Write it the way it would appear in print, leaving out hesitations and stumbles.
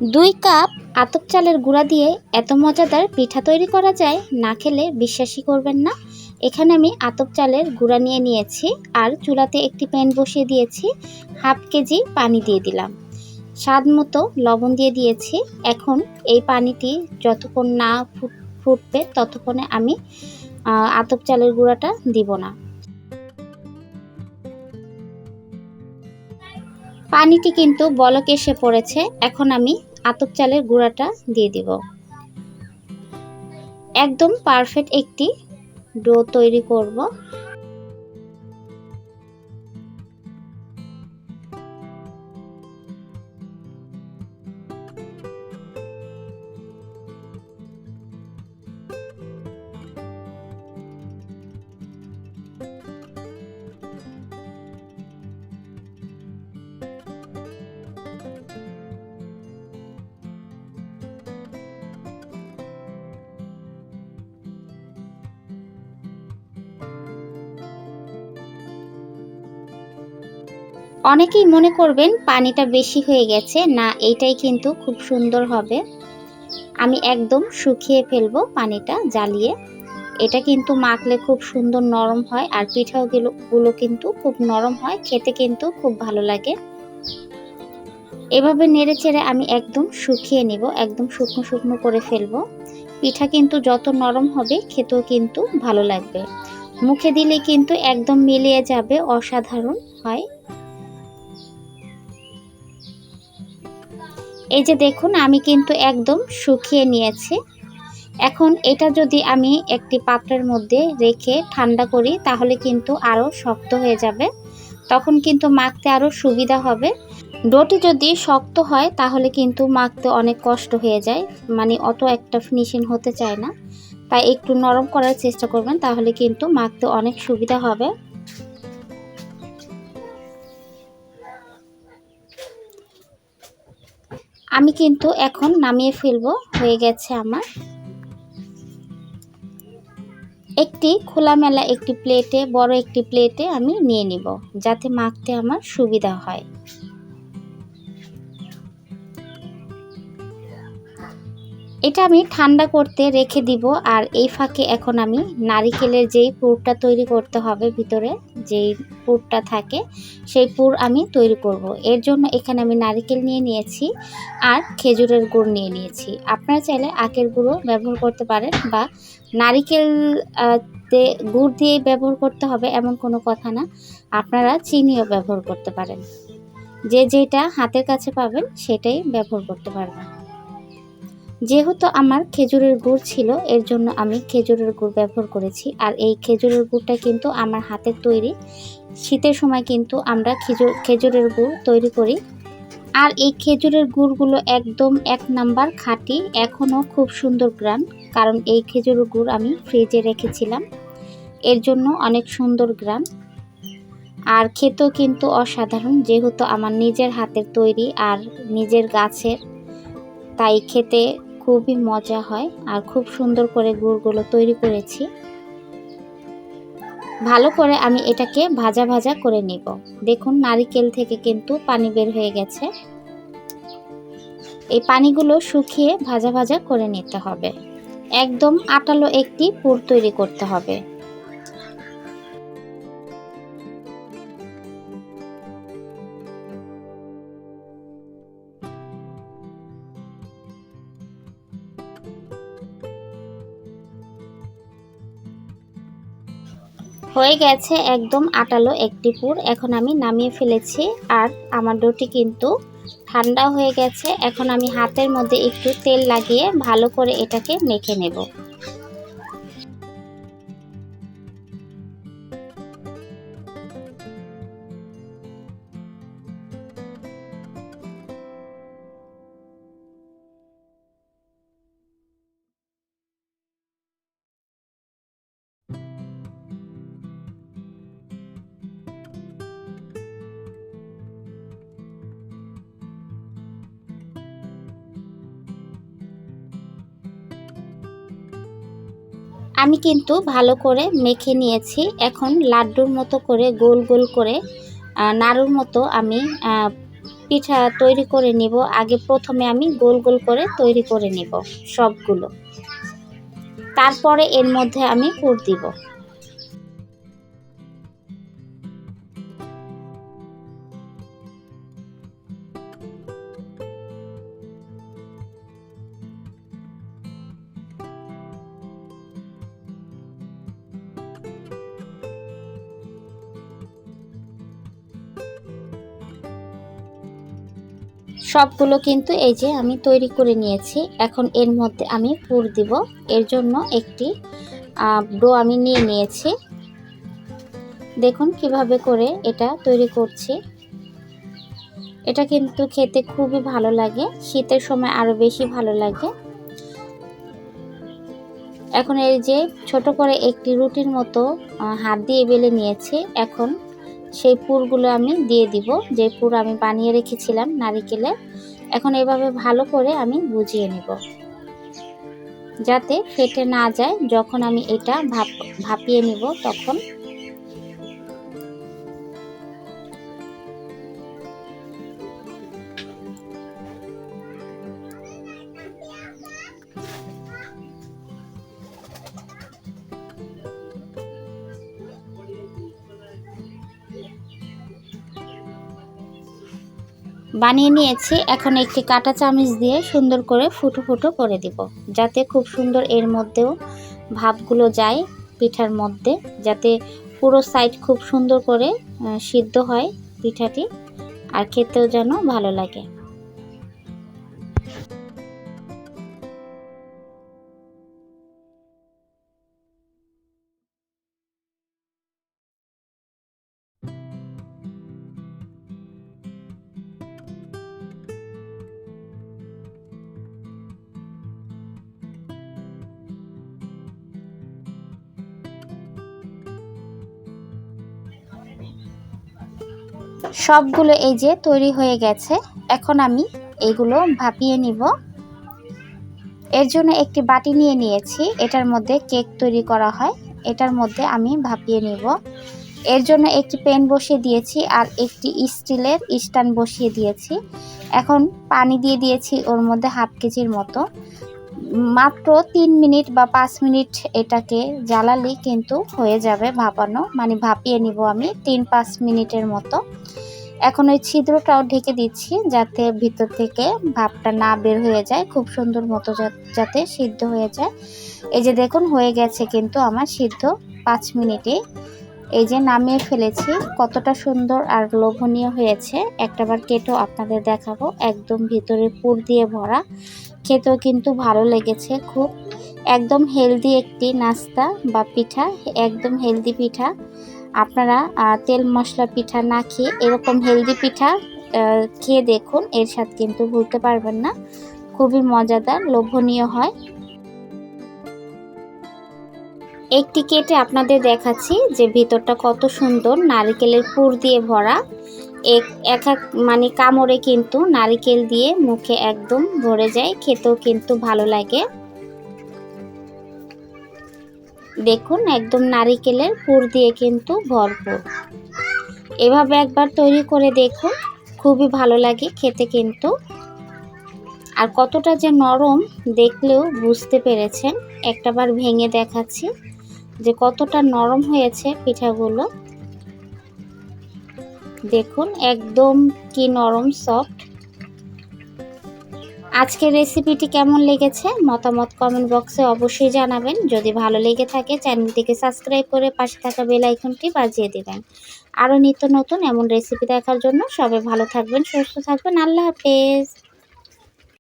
2 cup আতপ চালের গুঁড়া দিয়ে এত মজাদার পিঠা তৈরি করা যায়, না খেলে বিশ্বাসই করবেন না। এখানে আমি আতপ চালের গুঁড়া নিয়ে নিয়েছি আর চুলাতে একটি প্যান বসিয়ে দিয়েছি। হাফ কেজি পানি দিয়ে দিলাম, স্বাদ মতো লবণ দিয়ে দিয়েছি। এখন এই পানিটি যতক্ষণ না ফুটবে ততক্ষণে আমি আতপ চালের গুঁড়াটা দিব না। পানিটি কিন্তু বলক এসে পড়েছে। এখন আমি আতপ চালের গুঁড়াটা দিয়ে দিব। একদম পারফেক্ট একটি ডো তৈরি করব। অনেকেই মনে করবেন পানিটা বেশি হয়ে গেছে, না, এইটাই কিন্তু খুব সুন্দর হবে। আমি একদম শুকিয়ে ফেলবো পানিটা জ্বালিয়ে। এটা কিন্তু মাখলে খুব সুন্দর নরম হয় আর পিঠাগুলো কিন্তু খুব নরম হয়, খেতে কিন্তু খুব ভালো লাগে। এভাবে নেড়ে চেড়ে আমি একদম শুকিয়ে নিব, একদম শুকনো শুকনো করে ফেলবো। পিঠা কিন্তু যত নরম হবে খেতেও কিন্তু ভালো লাগবে, মুখে দিলে কিন্তু একদম মিলিয়ে যাবে, অসাধারণ হয়। এই যে দেখুন, আমি কিন্তু একদম শুকিয়ে নিয়েছি। এখন এটা যদি আমি একটি পাত্রের মধ্যে রেখে ঠান্ডা করি তাহলে কিন্তু আরও শক্ত হয়ে যাবে, তখন কিন্তু মাখতে আরও সুবিধা হবে। ডোটি যদি শক্ত হয় তাহলে কিন্তু মাখতে অনেক কষ্ট হয়ে যায়, মানে অত একটা ফিনিশিং হতে চায় না। তাই একটু নরম করার চেষ্টা করবেন, তাহলে কিন্তু মাখতে অনেক সুবিধা হবে। আমি কিন্তু এখন নামিয়ে ফেলবো, হয়ে গেছে আমার। একটি খোলামেলা একটি প্লেটে, বড় একটি প্লেটে আমি নিয়ে নিব, যাতে মাখতে আমার সুবিধা হয়। এটা আমি ঠান্ডা করতে রেখে দিব। আর এই ফাঁকে এখন আমি নারিকেলের যেই পুরটা তৈরি করতে হবে, ভিতরে যেই পুরটা থাকে সেই পুর আমি তৈরি করব। এর জন্য এখানে আমি নারিকেল নিয়ে নিয়েছি আর খেজুরের গুড় নিয়ে নিয়েছি। আপনারা চাইলে আখের গুঁড়ো ব্যবহার করতে পারেন, বা নারিকেল গুড় দিয়ে ব্যবহার করতে হবে এমন কোনো কথা না, আপনারা চিনিও ব্যবহার করতে পারেন। যে যেটা হাতের কাছে পাবেন সেটাই ব্যবহার করতে পারবেন। যেহেতু আমার খেজুরের গুড় ছিল, এর জন্য আমি খেজুরের গুড় ব্যবহার করেছি। আর এই খেজুরের গুড়টা কিন্তু আমার হাতের তৈরি। শীতের সময় কিন্তু আমরা খেজুরের গুড় তৈরি করি। আর এই খেজুরের গুড়গুলো একদম 1 নাম্বার খাঁটি, এখনও খুব সুন্দর গ্রান, কারণ এই খেজুরের গুড় আমি ফ্রিজে রেখেছিলাম, এর জন্য অনেক সুন্দর গ্রান। আর খেতেও কিন্তু অসাধারণ, যেহেতু আমার নিজের হাতের তৈরি আর নিজের গাছের, তাই খেতে খুবই মজা হয়। আর খুব সুন্দর করে গুড়গুলো তৈরি করেছি। ভালো করে আমি এটাকে ভাজা ভাজা করে নেব। দেখুন, নারকেল থেকে কিন্তু পানি বের হয়ে গেছে। এই পানিগুলো শুকিয়ে ভাজা ভাজা করে নিতে হবে। একদম আটালো একটি পুর তৈরি করতে হবে। হয়ে গেছে একদম আটালো একটি পুর। এখন আমি নামিয়ে ফেলেছি। আর আমার ডোটি কিন্তু ঠান্ডা হয়ে গেছে। এখন আমি হাতের মধ্যে একটু তেল লাগিয়ে ভালো করে এটাকে মেখে নেব। আমি কিন্তু ভালো করে মেখে নিয়েছি। এখন লাড্ডুর মতো করে গোল গোল করে নাড়ুর মতো আমি পিঠা তৈরি করে নিব, আগে প্রথমে আমি গোল গোল করে তৈরি করে নিব সবগুলো, তারপরে এর মধ্যে আমি পুর দিব। সবগুলো কিন্তু এই যে আমি তৈরি করে নিয়েছি। এখন এর মধ্যে আমি পুর দিব। এর জন্য একটি ডো আমি নিয়ে নিয়েছি। দেখুন কিভাবে করে এটা তৈরি করছি। এটা কিন্তু খেতে খুবই ভালো লাগে, শীতের সময় আরো বেশি ভালো লাগে। এখন এই যে ছোট করে একটি রুটির মতো হাত দিয়ে বেলে নিয়েছি। এখন সেই পুরগুলো আমি দিয়ে দিব, যে পুর আমি বানিয়ে রেখেছিলাম নারিকেলে। এখন এভাবে ভালো করে আমি বুঝিয়ে নিব, যাতে ফেটে না যায় যখন আমি এটা ভাপিয়ে নিব তখন। বানিয়ে নিয়েছি। এখন একটি কাঁটা চামচ দিয়ে সুন্দর করে ফুটো ফুটো করে দিব, যাতে খুব সুন্দর এর মধ্যেও ভাপগুলো যায় পিঠার মধ্যে, যাতে পুরো সাইড খুব সুন্দর করে সিদ্ধ হয় পিঠাটি, আর খেতেও যেন ভালো লাগে। সবগুলো এই যে তৈরি হয়ে গেছে। এখন আমি এগুলো ভাপিয়ে নিব। এর জন্য একটি বাটি নিয়ে নিয়েছি, এটার মধ্যে কেক তৈরি করা হয়। এটার মধ্যে আমি ভাপিয়ে নিব। এর জন্য একটি প্যান বসিয়ে দিয়েছি আর একটি স্টিলের স্ট্যান্ড বসিয়ে দিয়েছি। এখন পানি দিয়ে দিয়েছি ওর মধ্যে হাফ কেজির মতো। মাত্র 3 মিনিট বা 5 মিনিট এটাকে জ্বালালেই কিন্তু হয়ে যাবে ভাপানো, মানে ভাপিয়ে নিব আমি 3-5 মিনিটের মতো। এখন ওই ছিদ্রটাও ঢেকে দিচ্ছি, যাতে ভিতর থেকে ভাপটা না বের হয়ে যায়, খুব সুন্দর মতো যাতে সিদ্ধ হয়ে যায়। এই যে দেখুন হয়ে গেছে কিন্তু আমার সিদ্ধ 5 মিনিটে। এই যে নামিয়ে ফেলেছি, কতটা সুন্দর আর লোভনীয় হয়েছে। একটাবার কেটেও আপনাদের দেখাবো, একদম ভিতরে পুর দিয়ে ভরা। খেতেও কিন্তু ভালো লেগেছে খুব। একদম হেলদি একটি নাস্তা বা পিঠা, একদম হেলদি পিঠা। আপনারা তেল মশলা পিঠা না খেয়ে এরকম হেলদি পিঠা খেয়ে দেখুন, এর স্বাদ কিন্তু ভুলতে পারবেন না। খুবই মজাদার, লোভনীয় হয়। একটি কেটে আপনাদের দেখাচ্ছি যে ভিতরটা কত সুন্দর, নারকেলের পুর দিয়ে ভরা। এক মানে কামড়ে কিন্তু নারকেল দিয়ে মুখে একদম ভরে যায়, খেতেও কিন্তু ভালো লাগে। দেখুন একদম নারকেলের পুর দিয়ে কিন্তু ভরপুর। এভাবে একবার তৈরি করে দেখুন, খুবই ভালো লাগে খেতে কিন্তু। আর কতটা যে নরম দেখলেও বুঝতে পেরেছেন। একটাবার ভেঙে দেখাচ্ছি যে কতটা নরম হয়েছে পিঠাগুলো। দেখুন একদম কি নরম, সফট। আজকের রেসিপিটি কেমন লেগেছে মতামত কমেন্ট বক্সে অবশ্যই জানাবেন। যদি ভালো লেগে থাকে চ্যানেলটিকে সাবস্ক্রাইব করে পাশে থাকা বেল আইকনটি বাজিয়ে দিবেন। আরও নিত্য নতুন এমন রেসিপি দেখার জন্য সবাই ভালো থাকবেন, সুস্থ থাকবেন। আল্লাহ হাফেজ।